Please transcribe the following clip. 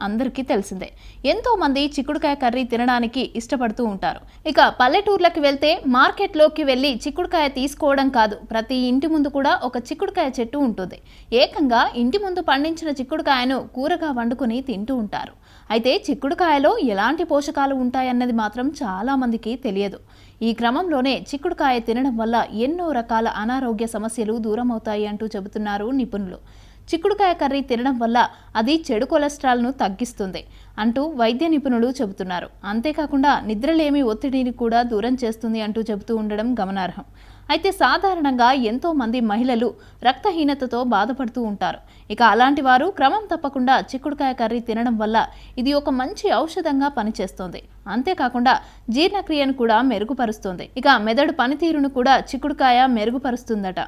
అందరికీ తెలిసిందే. ఎంతో మంది చిక్కుడుకాయ కర్రీ తినడానికి ఇష్టపడుతూ ఉంటారు. ఇక పల్లెటూర్లకు వెళ్తే మార్కెట్లోకి వెళ్ళి చిక్కుడుకాయ తీసుకోవడం కాదు, ప్రతి ఇంటి ముందు కూడా ఒక చిక్కుడుకాయ చెట్టు ఉంటుంది. ఏకంగా ఇంటి ముందు పండించిన చిక్కుడుకాయను కూరగా వండుకొని తింటూ ఉంటారు. అయితే చిక్కుడుకాయలో ఎలాంటి పోషకాలు ఉంటాయన్నది మాత్రం చాలా మందికి తెలియదు. ఈ క్రమంలోనే చిక్కుడుకాయ తినడం వల్ల ఎన్నో రకాల అనారోగ్య సమస్యలు దూరమవుతాయి అంటూ చెబుతున్నారు నిపుణులు. చిక్కుడుకాయ కర్రీ తినడం వల్ల అది చెడు కొలెస్ట్రాల్ను తగ్గిస్తుంది అంటూ వైద్య నిపుణులు చెబుతున్నారు. అంతేకాకుండా నిద్రలేమి ఒత్తిడిని కూడా దూరం చేస్తుంది అంటూ చెబుతూ ఉండడం గమనార్హం. అయితే సాధారణంగా ఎంతో మంది మహిళలు రక్తహీనతతో బాధపడుతూ ఉంటారు. ఇక అలాంటి వారు క్రమం తప్పకుండా చిక్కుడుకాయ కర్రీ తినడం వల్ల ఇది ఒక మంచి ఔషధంగా పనిచేస్తుంది. అంతేకాకుండా జీర్ణక్రియను కూడా మెరుగుపరుస్తుంది. ఇక మెదడు పనితీరును కూడా చిక్కుడుకాయ మెరుగుపరుస్తుందట.